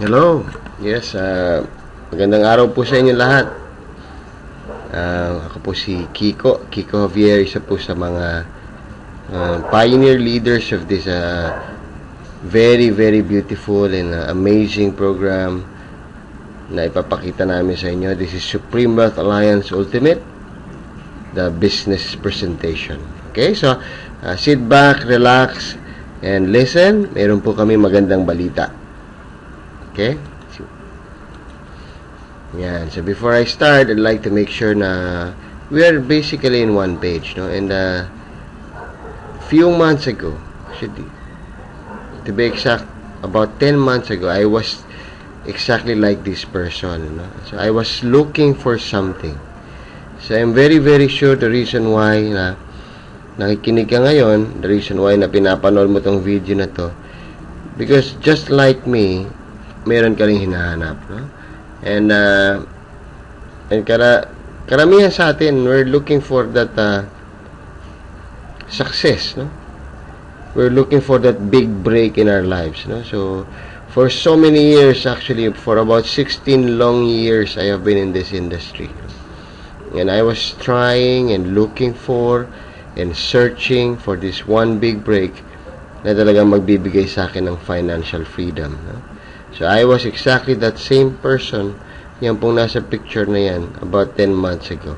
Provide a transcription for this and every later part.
Hello. Yes, magandang araw po sa inyo lahat. Ako po si Kiko Javier, isa po sa mga pioneer leaders of this very, very beautiful and amazing program na ipapakita namin sa inyo. This is Supreme Wealth Alliance Ultimate, the business presentation. Okay, so sit back, relax, and listen. Meron po kami magandang balita. Okay? Yan. So, before I start, I'd like to make sure na we are basically in one page, no? And, few months ago, actually, to be exact, about 10 months ago, I was exactly like this person, no? So, I was looking for something. So, I'm very, very sure the reason why na nakikinig ka ngayon, the reason why na pinapanood mo tong video na to, because just like me, meron ka rin hinahanap, no? And karamihan sa atin, we're looking for that success, no? We're looking for that big break in our lives, no? So, for so many years, actually, for about 16 long years, I have been in this industry. And I was trying and looking for and searching for this one big break na talagang magbibigay sa akin ng financial freedom, no? So, I was exactly that same person, yan pong nasa picture na yan, about 10 months ago.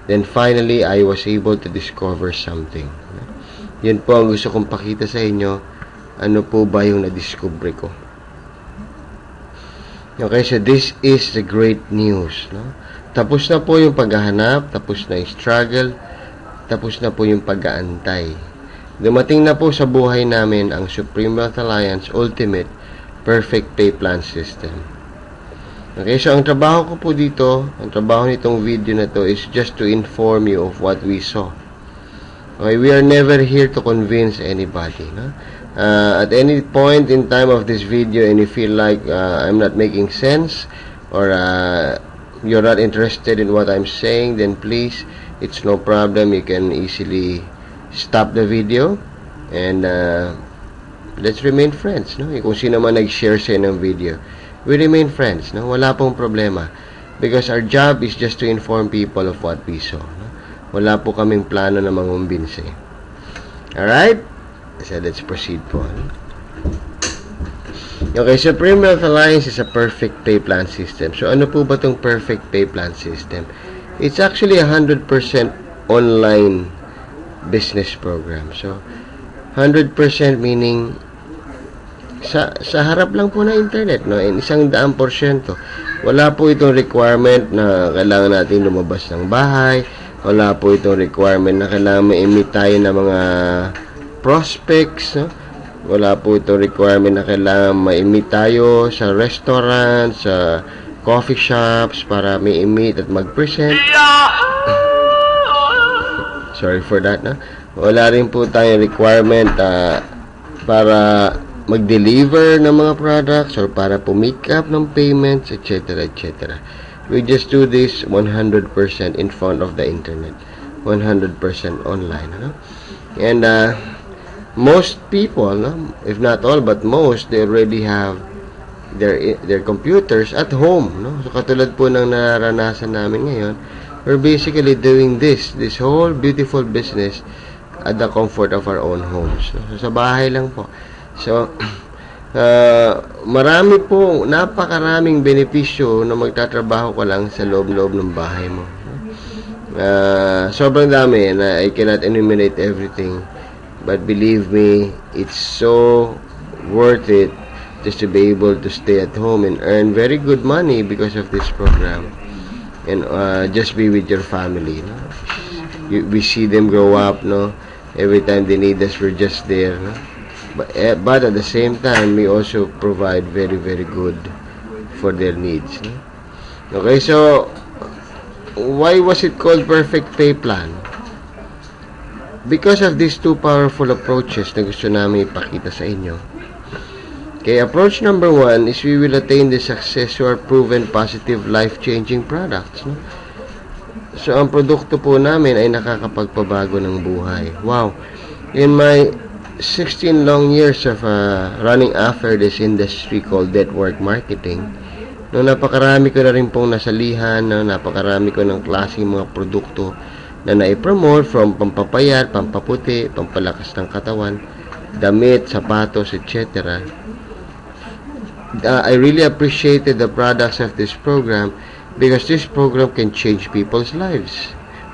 Then, finally, I was able to discover something. Yun po ang gusto kong pakita sa inyo, ano po ba yung na-discover ko. Okay, so this is the great news, no? Tapos na po yung paghahanap, tapos na yung struggle, tapos na po yung pag-aantay. Dumating na po sa buhay namin ang Supreme Wealth Alliance Ultimate Perfect Pay Plan System. Okay, so ang trabaho ko po dito, ang trabaho nitong video na to is just to inform you of what we saw. Okay, we are never here to convince anybody, no? At any point in time of this video and you feel like I'm not making sense or you're not interested in what I'm saying, then please, it's no problem. You can easily stop the video and let's remain friends, no? Kung sino man nag-share sa ng video, we remain friends, no? Wala pong problema. Because our job is just to inform people of what we saw, no? Wala po kaming plano na mangumbinse. Alright? So, let's proceed po. No? Okay, Supreme Wealth Alliance is a perfect pay plan system. So, ano po ba itong perfect pay plan system? It's actually 100% online business program. So, 100% meaning sa harap lang po na internet, no? And 100%. Wala po itong requirement na kailangan natin lumabas ng bahay. Wala po itong requirement na kailangan ma-emit tayo ng mga prospects, no? Wala po itong requirement na kailangan ma-emit tayo sa restaurant, sa coffee shops para ma-emit at mag-present. Sorry for that, no? Wala rin po tayong requirement para mag-deliver ng mga products or para po-make up ng payments, etc. etc. We just do this 100% in front of the internet. 100% online, no? And most people, no? If not all, but most, they already have their computers at home, no? So, katulad po ng naranasan namin ngayon, we're basically doing this whole beautiful business at the comfort of our own homes. So, sa bahay lang po. So, marami po, napakaraming benepisyo na magtatrabaho ka lang sa loob-loob ng bahay mo. Sobrang dami na I cannot enumerate everything. But believe me, it's so worth it just to be able to stay at home and earn very good money because of this program. And just be with your family, no? We see them grow up, no? Every time they need us, we're just there, no? But at the same time, we also provide very, very good for their needs, no? Okay, so why was it called Perfect Pay Plan? Because of these two powerful approaches na gusto namin ipakita sa inyo. Okay, approach number 1 is we will attain the success to our proven positive life-changing products, no? So, ang produkto po namin ay nakakapagpabago ng buhay. Wow! In my 16 long years of running after this industry called network marketing, no, napakarami ko na rin pong nasalihan, no, napakarami ko ng klaseng mga produkto na nai-promote, from pampapayat, pampaputi, pampalakas ng katawan, damit, sapatos, etc. I really appreciated the products of this program because this program can change people's lives.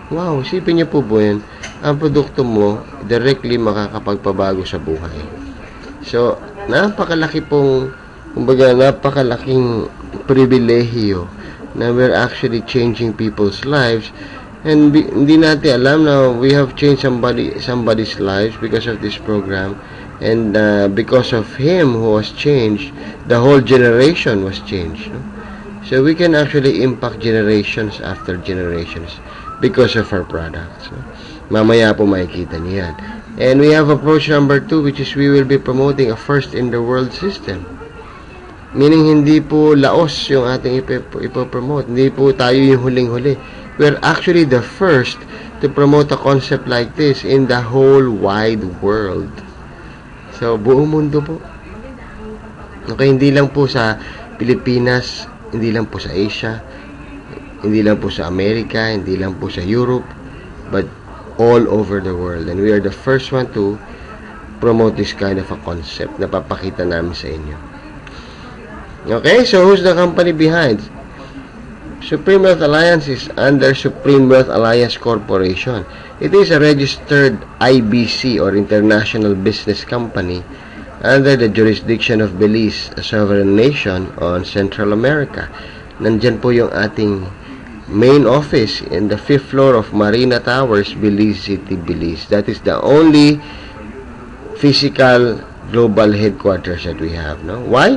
Wow, isipin niyo po po yan, ang produkto mo directly makakapagpabago sa buhay. So, napakalaking pribilehiyo na we're actually changing people's lives, and hindi natin alam na we have changed somebody's lives because of this program, and because of him who was changed, the whole generation was changed, no? So we can actually impact generations after generations because of our products, no? Mamaya po makikita niyan. And we have approach number 2, which is we will be promoting a first in the world system. Meaning, hindi po laos yung ating ipopromote. Hindi po tayo yung huling-huli. We're actually the first to promote a concept like this in the whole wide world. So, buong mundo po. Okay, hindi lang po sa Pilipinas, hindi lang po sa Asia, hindi lang po sa Amerika, hindi lang po sa Europe, but all over the world. And we are the first one to promote this kind of a concept na papakita namin sa inyo. Okay, so who's the company behind? Supreme Wealth Alliance is under Supreme Wealth Alliance Corporation. It is a registered IBC or International Business Company under the jurisdiction of Belize, a sovereign nation on Central America. Nandyan po yung ating main office in the 5th floor of Marina Towers, Belize City, Belize. That is the only physical global headquarters that we have. No? Why?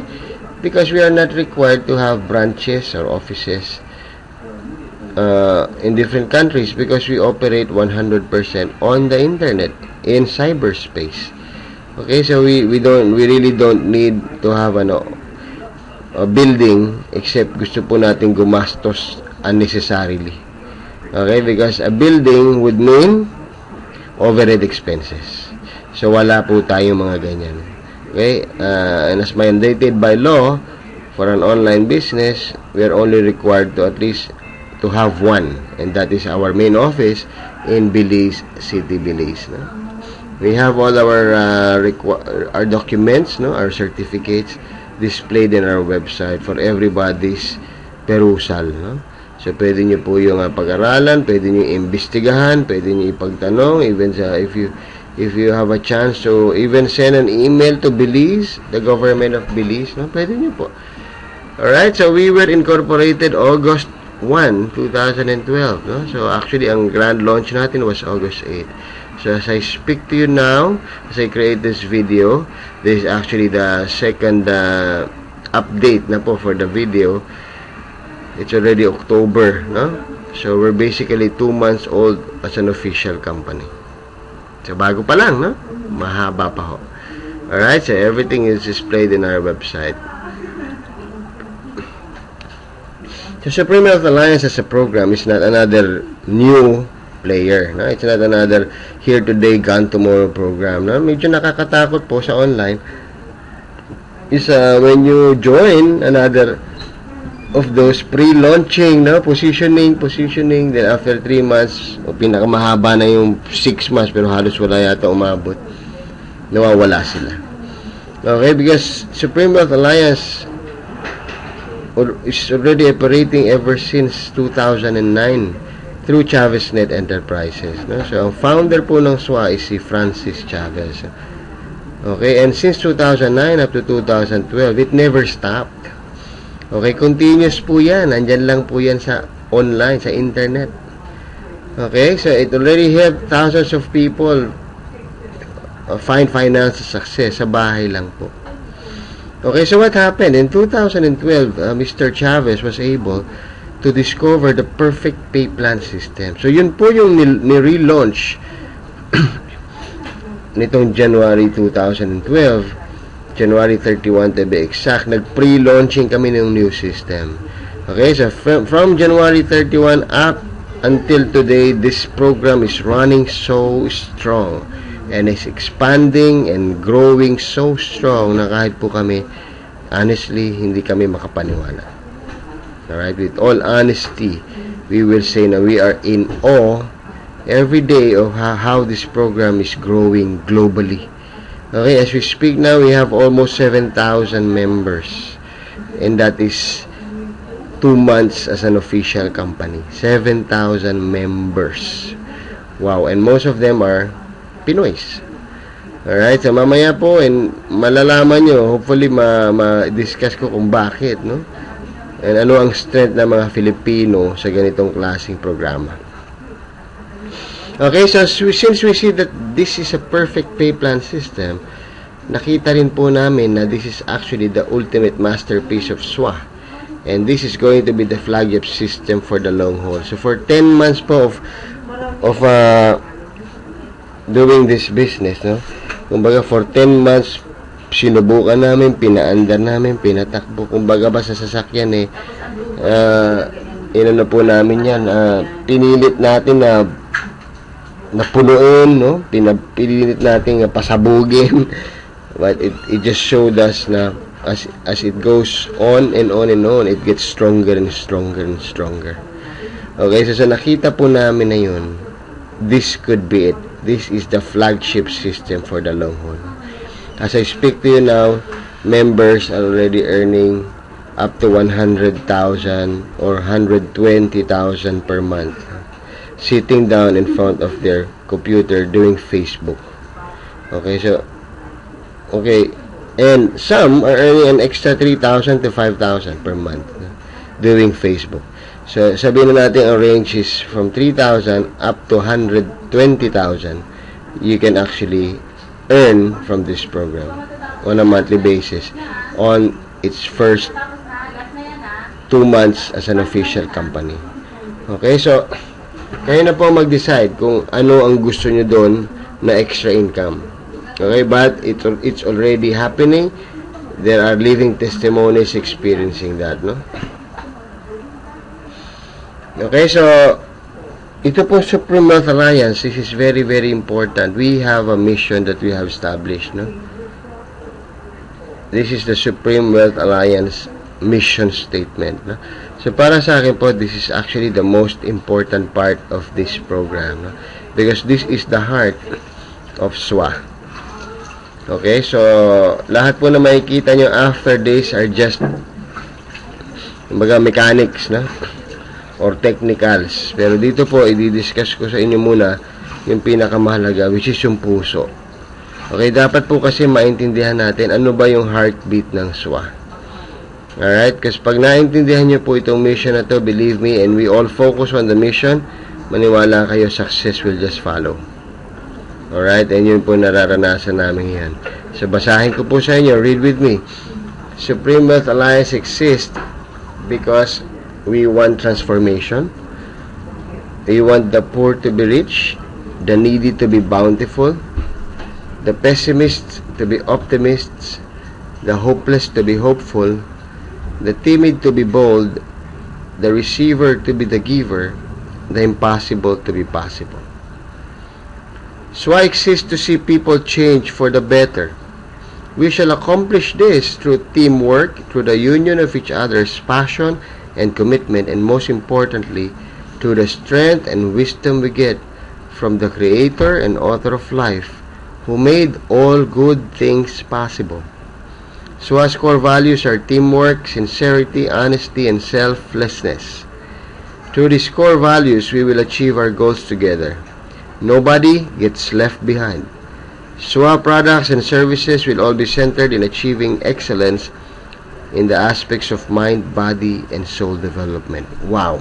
Because we are not required to have branches or offices in different countries, because we operate 100% on the internet in cyberspace. Okay, so we really don't need to have a building, except gusto po natin gumastos unnecessarily. Okay, because a building would mean overhead expenses. So wala po tayong mga ganyan. Okay, and as mandated by law for an online business, we are only required to at least to have one, and that is our main office in Belize City, Belize. No? We have all our documents, no, our certificates displayed in our website for everybody's perusal. No? So, pwede nyo po yung pag-aralan, pwede nyo imbestigahan, pwede nyo ipagtanong, even if you have a chance to even send an email to Belize, the government of Belize, no? Pwede nyo po. Alright, so we were incorporated August 1, 2012, no? So, actually, ang grand launch natin was August 8. So, as I speak to you now, as I create this video, this is actually the second update na po for the video. It's already October, no? So, we're basically 2 months old as an official company. So, bago pa lang, no? Mahaba pa ho. Alright, so everything is displayed in our website. So, Supreme Wealth Alliance as a program is not another new player, no? It's not another here today, gone tomorrow program, no? Medyo nakakatakot po sa online is when you join another of those pre-launching, no? Positioning, then after 3 months, o pinakamahaba na yung 6 months, pero halos wala yata umabot, nawawala sila. Okay, because Supreme Wealth Alliance is already operating ever since 2009 through ChavesNet Enterprises, no? So, ang founder po ng SWA is si Francis Chavez. Okay, and since 2009 up to 2012, it never stopped. Okay, continuous po yan. Nandyan lang po yan sa online, sa internet. Okay, so it already helped thousands of people find financial success sa bahay lang po. Okay, so what happened? In 2012, Mr. Chavez was able to discover the perfect pay plan system. So yun po yung ni-relaunch nitong January 2012. January 31 to be exact, nag-pre-launching kami ng new system. Okay, so from January 31 up until today, this program is running so strong. and is expanding and growing so strong na kahit po kami, honestly, hindi kami makapaniwala. Alright, with all honesty, we will say na we are in awe every day of how this program is growing globally. Okay, as we speak now, we have almost 7,000 members, and that is 2 months as an official company. 7,000 members. Wow, and most of them are Pinoys. Alright, so mamaya po, and malalaman nyo, hopefully ma-discuss ko kung bakit, no? And ano ang strength ng mga Filipino sa ganitong klaseng programa. Okay, so since we see that this is a perfect pay plan system, nakita rin po namin na this is actually the ultimate masterpiece of SWA. And this is going to be the flagship system for the long haul. So for 10 months po of doing this business, no? Kumbaga for 10 months, sinubukan namin, pinaandar namin, pinatakbo. Kumbaga ba sa sasakyan inano po namin yan, pinilit natin na napunuin, no? Pinilit natin pasabugin. But it just showed us na as it goes on and on and on, it gets stronger and stronger and stronger. Okay, so nakita po namin na yun, this could be it. This is the flagship system for the long haul. As I speak to you now, members are already earning up to 100,000 or 120,000 per month, sitting down in front of their computer doing Facebook. Okay, so and some are earning an extra 3,000 to 5,000 per month doing Facebook. So sabihin na natin ang range is from 3,000 up to 120,000 you can actually earn from this program on a monthly basis on its first 2 months as an official company. Okay, so kayo na po mag-decide kung ano ang gusto nyo doon na extra income. Okay, but it's already happening. There are living testimonies experiencing that, no? Okay, so ito po Supreme Wealth Alliance, this is very, very important. We have a mission that we have established, no? This is the Supreme Wealth Alliance mission statement, no? So para sa akin po, this is actually the most important part of this program, no? Because this is the heart of SWA. Okay, so lahat po na makikita nyo after this are just kumbaga mechanics, na or technicals. Pero dito po i-discuss ko sa inyo muna yung pinakamahalaga, which is yung puso. Okay, dapat po kasi maintindihan natin ano ba yung heartbeat ng SWA. Alright, kasi pag naintindihan nyo po itong mission na to, believe me, and we all focus on the mission, maniwala kayo, success will just follow. Alright, and yun po nararanasan namin yan. So basahin ko po sa inyo, read with me. Supreme Wealth Alliance exists because we want transformation. We want the poor to be rich, the needy to be bountiful, the pessimists to be optimists, the hopeless to be hopeful, the timid to be bold, the receiver to be the giver, the impossible to be possible. SWA exists to see people change for the better. We shall accomplish this through teamwork, through the union of each other's passion and commitment, and most importantly, through the strength and wisdom we get from the Creator and Author of life, who made all good things possible. SWA's core values are teamwork, sincerity, honesty, and selflessness. Through these core values, we will achieve our goals together. Nobody gets left behind. SWA products and services will all be centered in achieving excellence in the aspects of mind, body, and soul development. Wow!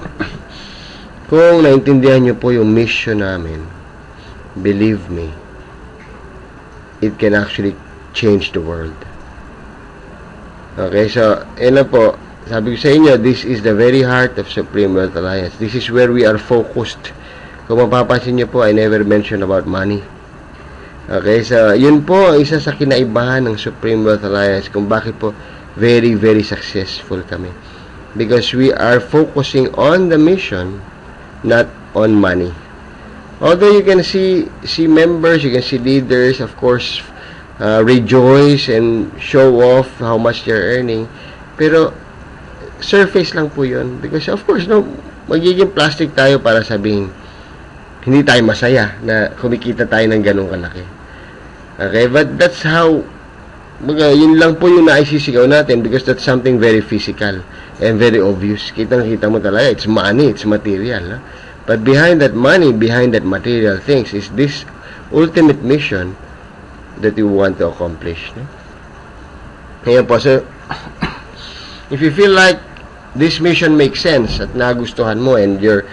Kung naintindihan nyo po yung mission namin, believe me, it can actually change the world. Okay, so, yun na po. Sabi ko sa inyo, this is the very heart of Supreme Wealth Alliance. This is where we are focused. Kung mapapansin nyo po, I never mention about money. Okay, so yun po ang isa sa kinaibahan ng Supreme Wealth Alliance kung bakit po very, very successful kami. Because we are focusing on the mission, not on money. Although you can see members, you can see leaders, of course, rejoice and show off how much they're earning. Pero, surface lang po yun. Because, of course, no, magiging plastic tayo para sabihin, hindi tayo masaya na kumikita tayo ng ganong kalaki. Okay? But that's how, yun lang po yung naisisigaw natin because that's something very physical and very obvious. Kitang-kita mo talaga, it's money, it's material. But behind that money, behind that material things is this ultimate mission that you want to accomplish. Ngayon po, so, if you feel like this mission makes sense at nagustuhan mo and you're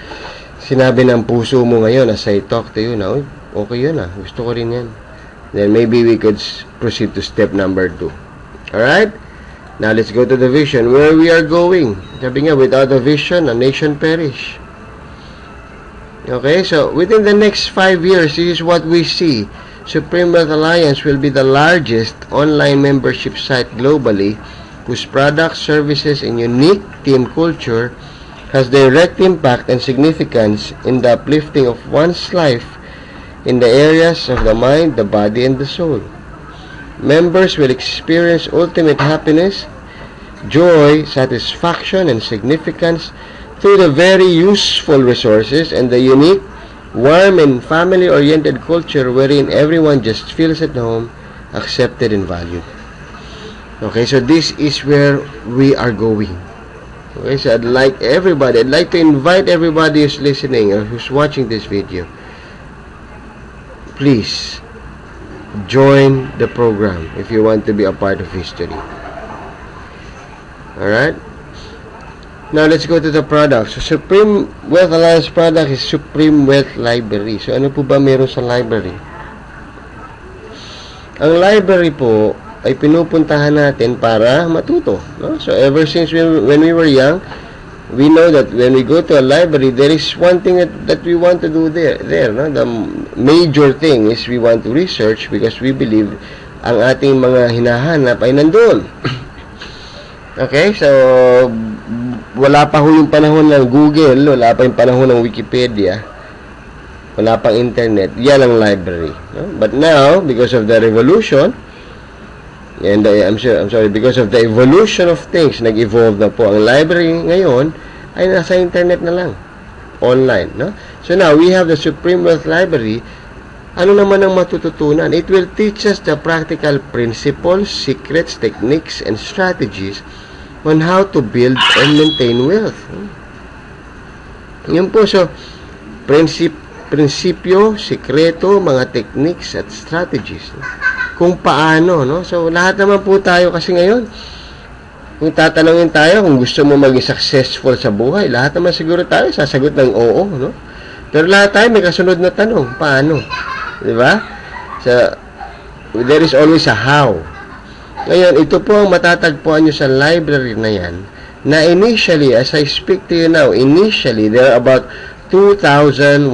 sinabi ng puso mo ngayon as I talk to you now, okay yun gusto ko rin yan. Then maybe we could proceed to step number 2. Alright? Now let's go to the vision. Where we are going. Sabi nga, without a vision, a nation perish. Okay, so within the next 5 years, this is what we see. Supreme Wealth Alliance will be the largest online membership site globally whose products, services, and unique team culture has direct impact and significance in the uplifting of one's life in the areas of the mind, the body, and the soul. Members will experience ultimate happiness, joy, satisfaction, and significance through the very useful resources and the unique, warm, and family-oriented culture wherein everyone just feels at home, accepted, and valued. Okay, so this is where we are going. Okay, so I'd like to invite everybody who's listening or who's watching this video, please join the program if you want to be a part of history. Alright? Now, let's go to the product. So, Supreme Wealth Alliance product is Supreme Wealth Library. So, ano po ba meron sa library? Ang library po ay pinupuntahan natin para matuto. No? So, ever since when we were young, we know that when we go to a library, there is one thing that we want to do there. No? The major thing is we want to research because we believe ang ating mga hinahanap ay nandun. Okay? So, wala pa ho yung panahon ng Google, wala pa yung panahon ng Wikipedia, wala pang internet, yan ang library. No? But now, because of the revolution, and because of the evolution of things, nag-evolve na po ang library ngayon, ay nasa internet na lang, online. No? So now, we have the Supreme Wealth Library. Ano naman ang matututunan? It will teach us the practical principles, secrets, techniques, and strategies on how to build and maintain wealth. Yun po, so, prinsipyo, sikreto, mga techniques at strategies. Kung paano, no? So, lahat naman po tayo kasi ngayon, kung tatanungin tayo kung gusto mo maging successful sa buhay, lahat naman siguro tayo sasagot ng oo, no? Pero lahat tayo may kasunod na tanong, paano? Diba? So, there is always a how. Ngayon, ito po ang matatagpuan nyo sa library na yan, na initially, as I speak to you now, initially, there are about 2,100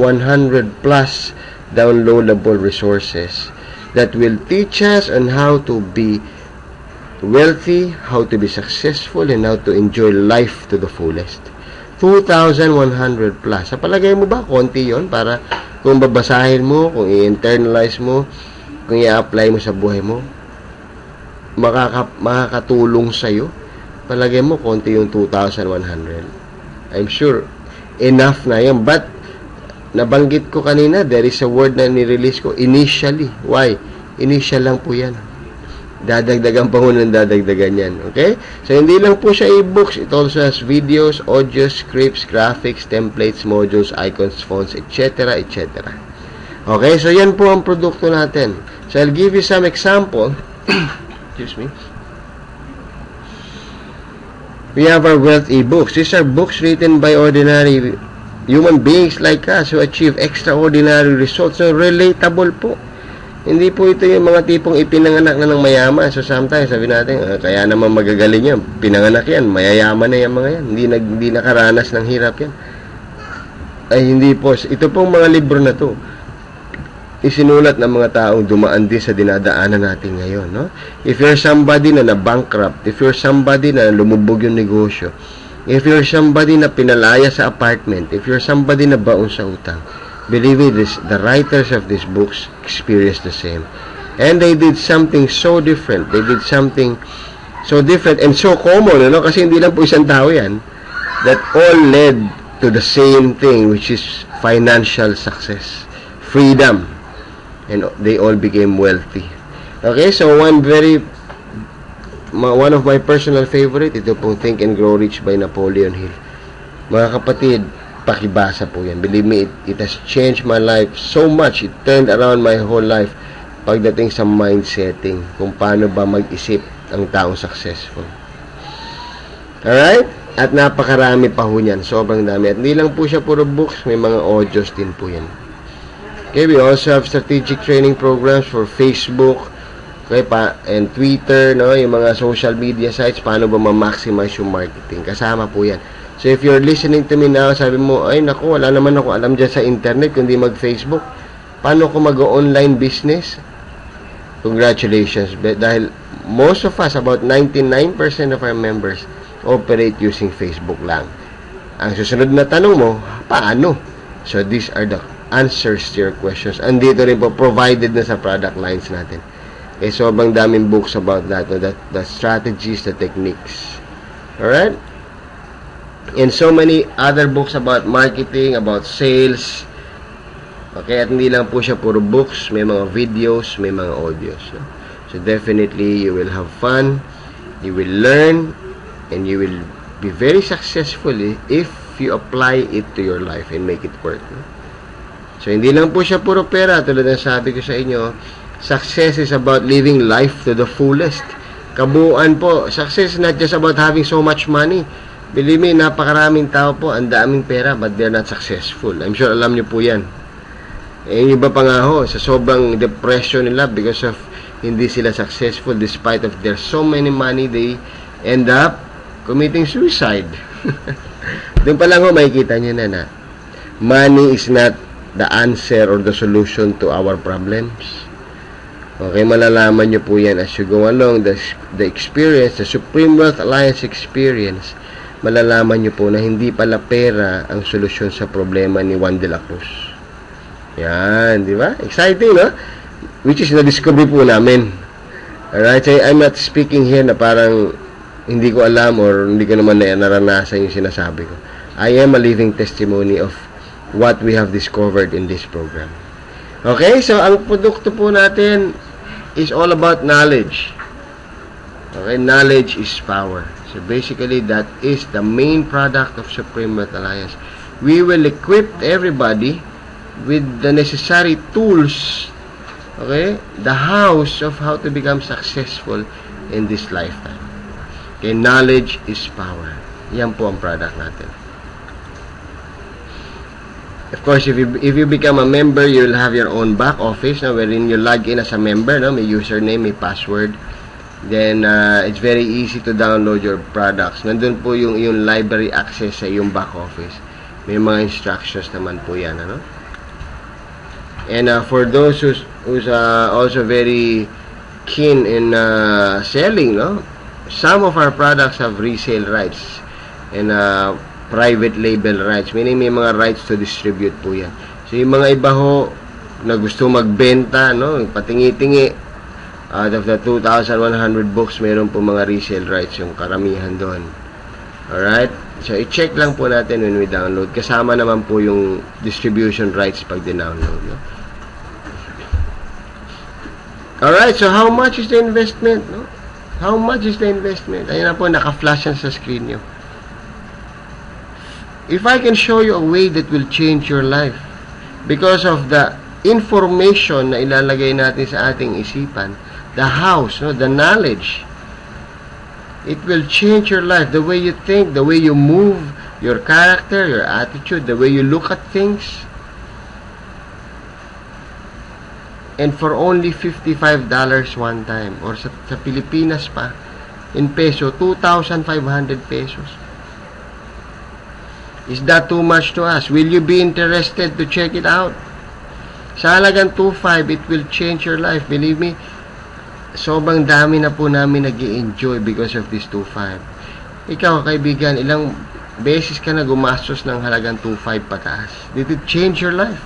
plus downloadable resources that will teach us on how to be wealthy, how to be successful, and how to enjoy life to the fullest. 2,100 plus. Sa palagay mo ba, konti yon para kung babasahin mo, kung i-internalize mo, kung i-apply mo sa buhay mo, makakatulong sa'yo? Palagay mo, konti yung 2,100. I'm sure, enough na yan. But, nabanggit ko kanina, there is a word na nirelease ko, initially. Why? Initial lang po yan. Dadagdagan pa ho ng dadagdagan yan. Okay? So, hindi lang po siya e-books. It also has videos, audio, scripts, graphics, templates, modules, icons, fonts, etc., etc. Okay? So, yan po ang produkto natin. So, I'll give you some example. Excuse me. We have our wealth e-books. These are books written by ordinary human beings like us who achieve extraordinary results. So, relatable po. Hindi po ito yung mga tipong ipinanganak na ng mayaman. So, sometimes, sabi natin, kaya naman magagaling yan. Pinanganak yan. Mayayaman na yan mga yan. Hindi nakaranas ng hirap yan. Ay, hindi po. Ito pong mga libro na to, isinulat ng mga taong dumaan din sa dinadaanan natin ngayon. No? If you're somebody na na-bankrupt, if you're somebody na lumubog yung negosyo, if you're somebody na pinalaya sa apartment, if you're somebody na baon sa utang, Believe me, the writers of these books experienced the same. And they did something so different. They did something so different and so common, kasi hindi lang po isang tao yan, that all led to the same thing, which is financial success, freedom, and they all became wealthy. Okay, so one of my personal favorite, ito pong Think and Grow Rich by Napoleon Hill. Mga kapatid, pakibasa po yan. Believe me, it has changed my life so much. It turned around my whole life pagdating sa mindsetting, kung paano ba mag-isip ang taong successful. Alright? At napakarami pa ho yan. Sobrang dami. At hindi lang po siya puro books, may mga audios din po yan. Okay, we also have strategic training programs for Facebook, okay, and Twitter, yung mga social media sites, paano ba ma-maximize yung marketing. Kasama po yan. So if you're listening to me now, sabi mo, ay naku, wala naman ako alam dyan sa internet, kundi mag-Facebook. Paano ko mag-online business? Congratulations. Dahil most of us, about 99% of our members, operate using Facebook lang. Ang susunod na tanong mo, paano? So these are the answers to your questions. Andito rin po, provided na sa product lines natin. Okay, sobrang daming books about that, the strategies, the techniques. Alright? And so many other books about marketing, about sales. Okay, at hindi lang po siya puro books, may mga videos, may mga audios. So definitely, you will have fun, you will learn, and you will be very successful if you apply it to your life and make it work. So hindi lang po siya puro pera, tulad ng sabi ko sa inyo, success is about living life to the fullest. Kabuuan po, success is not just about having so much money. Believe me, napakaraming tao po, ang daming pera, but they're not successful. I'm sure alam niyo po yan. Yung iba pa nga ho, sa sobrang depression nila because of hindi sila successful despite of their so many money, they end up committing suicide. Doon pa lang ho, makikita nyo na money is not the answer or the solution to our problems. Okay, malalaman nyo po yan as you go along, the experience, the Supreme Wealth Alliance experience, malalaman nyo po na hindi pala pera ang solusyon sa problema ni Juan de la Cruz. Yan, di ba? Exciting, no? Which is na-discover po namin. Alright, so I'm not speaking here na parang hindi ko alam or hindi ko naman naranasan yung sinasabi ko. I am a living testimony of what we have discovered in this program. Okay, so ang produkto po natin is all about knowledge. Okay, knowledge is power. So basically, that is the main product of Supreme Wealth Alliance. We will equip everybody with the necessary tools, okay, the house of how to become successful in this lifetime. Okay, knowledge is power. Yan po ang product natin. Of course, if you become a member, you'll have your own back office, wherein you log in as a member, may username, may password. Then, it's very easy to download your products. Nandun po yung library access sa yung back office. May mga instructions naman po yan, And for those who's also very keen in selling, some of our products have resale rights and private label rights. Meaning may mga rights to distribute po yan. So yung mga iba ho na gusto magbenta, patingi-tingi, out of the 2,100 books, meron po mga resale rights yung karamihan doon. Alright? So, i-check lang po natin when we download. Kasama naman po yung distribution rights pag dinownload. Alright, so how much is the investment? How much is the investment? Ayun na po, naka-flash yan sa screen nyo. If I can show you a way that will change your life because of the information na ilalagay natin sa ating isipan, the house, the knowledge, it will change your life. The way you think, the way you move, your character, your attitude, the way you look at things. And for only $55 one time, or sa Pilipinas pa, in peso, 2,500 pesos. Is that too much to us? Will you be interested to check it out? Sa halagang 2,500, it will change your life. Believe me, sobrang dami na po namin nag-i-enjoy because of this 2,500. Ikaw, kaibigan, ilang beses ka na gumastos ng halagang 2,500 pataas? Did it change your life?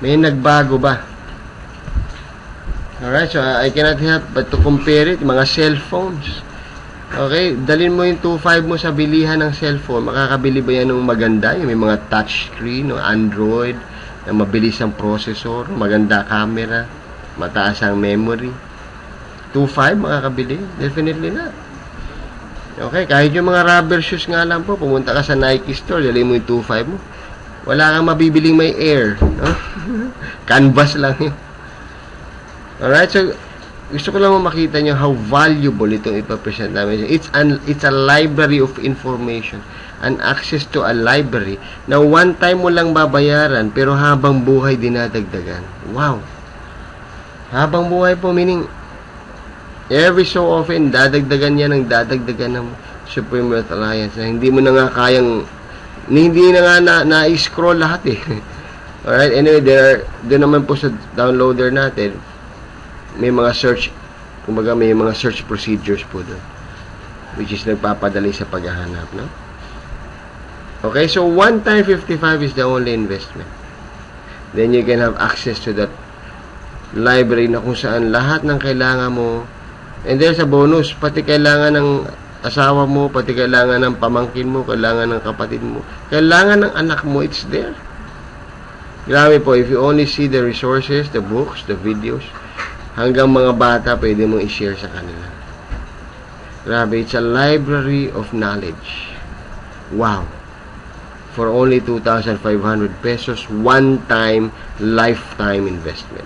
May nagbago ba? Alright, so I cannot help but to compare it, mga cellphones. Okay, dalhin mo yung 2.5 mo sa bilihan ng cellphone. Makakabili ba yan ng maganda? Yung may mga touchscreen, no? Android, na mabilis ang processor, maganda camera, mataas ang memory. 2.5 makakabili? Definitely not. Okay, kahit yung mga rubber shoes nga lang po, pumunta ka sa Nike store, dalhin mo yung 2.5 mo. Wala kang mabibiling may air. No? Canvas lang yun. Alright, so gusto ko lang makita nyo how valuable itong ipapresent namin. It's a library of information. An access to a library na one time mo lang babayaran pero habang buhay dinadagdagan. Wow! Habang buhay po, meaning every so often dadagdagan niya ng dadagdagan ng Supreme Wealth Alliance na hindi mo na nga kayang, hindi na nga na-scroll lahat eh. Alright, anyway, doon naman po sa downloader natin, may mga search, kumbaga may mga search procedures po doon, which is nagpapadali sa paghahanap, no? Okay, so one time 55 is the only investment. Then you can have access to that library na kung saan lahat ng kailangan mo, and there's a bonus, pati kailangan ng asawa mo, pati kailangan ng pamangkin mo, kailangan ng kapatid mo, kailangan ng anak mo, it's there. Grabe po, if you only see the resources, the books, the videos, hanggang mga bata, pwede mo i-share sa kanila. Grabe, it's a library of knowledge. Wow. For only 2,500 pesos, one-time, lifetime investment.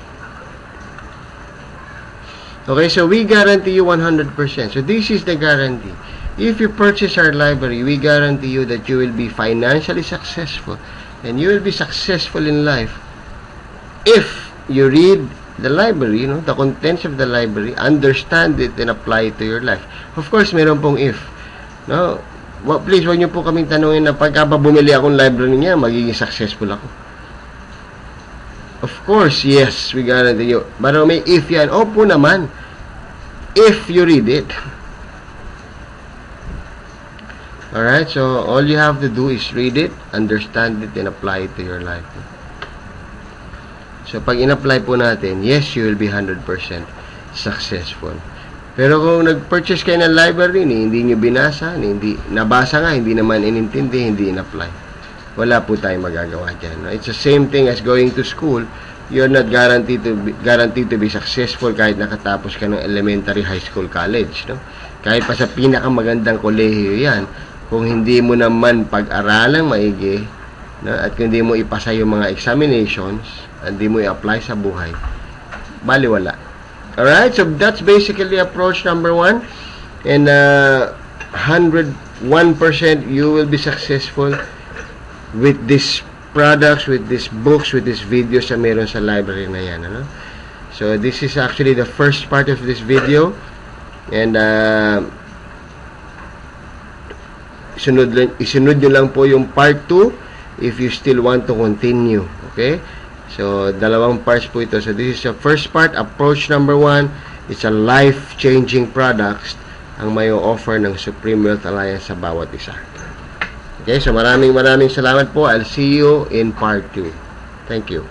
Okay, so we guarantee you 100%. So this is the guarantee. If you purchase our library, we guarantee you that you will be financially successful and you will be successful in life if you read the library, you know, the contents of the library, understand it and apply it to your life. Of course, meron pong if. No? Well, please, huwag niyo po kaming tanungin na pagka ba bumili akong library niya, magiging successful ako. Of course, yes, we guarantee you. Pero may if yan. Opo naman. If you read it. Alright, so all you have to do is read it, understand it, and apply it to your life. So, pag in-apply po natin, yes, you will be 100% successful. Pero kung nag-purchase kayo ng library, hindi nyo binasa, hindi nabasa nga, hindi naman inintindi, hindi in-apply, wala po tayong magagawa dyan. No? It's the same thing as going to school. You're not guaranteed to be successful kahit nakatapos ka ng elementary, high school, college. No? Kahit pa sa pinakamagandang kolehiyo yan, kung hindi mo naman pag-aralang maigi, no? At kung hindi mo ipasa yung mga examinations, hindi mo i-apply sa buhay, baliwala. Alright, so that's basically approach number 1. And 101% you will be successful with these products, with these books, with these videos na meron sa library na yan. Ano? So this is actually the first part of this video. And isunod nyo lang po yung part 2 if you still want to continue. Okay? So, dalawang parts po ito. So, this is the first part, approach number 1. It's a life-changing products ang may offer ng Supreme Wealth Alliance sa bawat isa. Okay, so maraming salamat po. I'll see you in part 2. Thank you.